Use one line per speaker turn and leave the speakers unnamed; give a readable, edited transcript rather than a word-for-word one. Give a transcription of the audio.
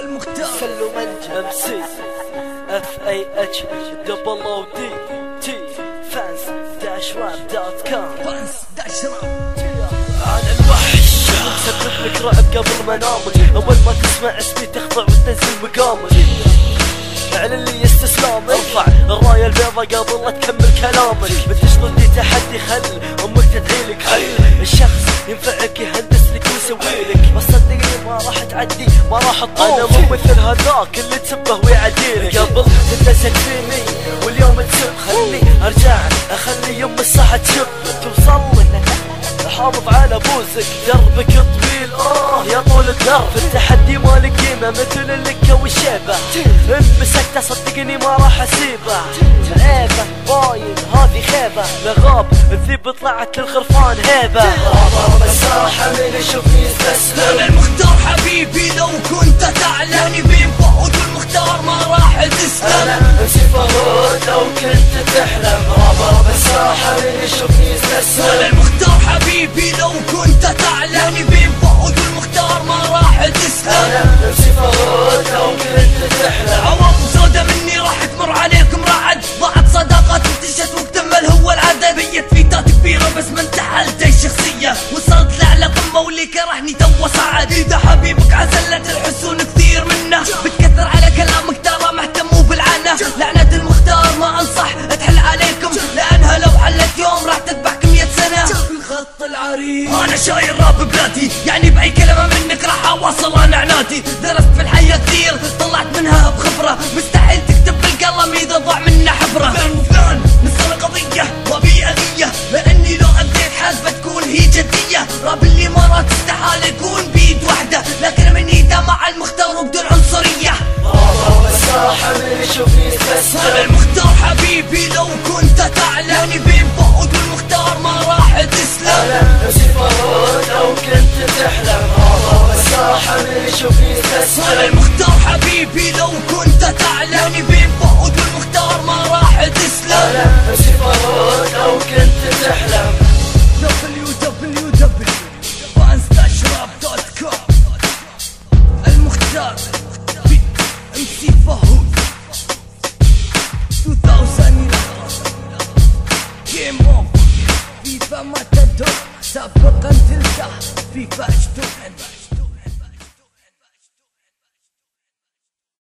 المختار
سلو منج MC FAH double OD T fans-rap.com أنا الوحش مسبب لك رعب قبل ما نامك، أول ما تسمع اسمي تخضع وتنزل مقامك. اعلن لي استسلامك، ارفع الراية البيضة قبل لا تكمل كلامك. بتشغل دي تحدي، خل امك تدعيلك. خل الشخص ينفعك يهندس لك ويسويلك، بس صدقني ما راح تعدي، ما راح تطول. انا مو مثل هذاك اللي تسبه ويعديلك. قبل تدست فيني واليوم تسب، خلي ارجع اخلي يم الساحة تشب. توصل حافظ على بوزك، دربك طويل يا طول الدرب. في التحدي مالك قيمة مثل اللكة والشيبة، ان مسكته صدقني ما راح اسيبه. عيبة باين هذي خيبة، لغاب الذيب طلعت للخرفان هيبة. بابا الساحة من يشوفني يستسلم.
انا المختار حبيبي، لو كنت تعلمني بين فهود والمختار ما راح تسلم.
انا امشي فهود لو كنت تحلم. بابا الساحة من يشوفني يستسلم.
انا المختار حبيبي، لو كنت تعلمني بين فهود والمختار ما راح تسلم.
انا امشي فهود لو كنت تحلم.
عواطف سودا مني راح تمر عليكم رعد، ضاعت صداقات وانتشت واكتمل هو العدد. بيت فيتات كبيرة بس ما انتحلت الشخصية، وصلت لأعلى قمة واللي كرهني تو صعد. إذا حبيبك عزلت الحسون كثير منه، بتكثر على كلامك ترى مهتم بالعنة. لعنة المختار ما انصح تحل عليكم، لأنها لو حلت يوم راح تذبحكم 100 سنة.
الخط العريض
أنا شايل راب بلادي، يعني بأي كلمة منك راح أواصل أنا عنادي. درست في الحياة كثير طلعت منها بخبرة، مستحيل تكتب بالقلم إذا ضاع منه حبرة. فلان نصر قضية وبي أذية، لأني لو أديت حاسبة تكون هي جدية. راب اللي مرات استحالة يكون بيد وحدة، لكن من إيده مع المختار وبدون عنصرية.
بابا الساحة من يشوفني يستسلم.
أنا المختار حبيبي، لو كنت تعلمني بين فهود والمختار ما راح تسلم.
أنا امشي فهود لو كنت تحلم. بابا الساحة من يشوفني يستسلم.
أنا المختار حبيبي، لو كنت تعلمني بين فهود والمختار ما راح تسلم.
أنا امشي فهود لو كنت تحلم.
www.fans-rap.com المختار MC فهود 2011 جيم اوفر. فيفا ما تدور سابقا تلتح، فيفا اشتغل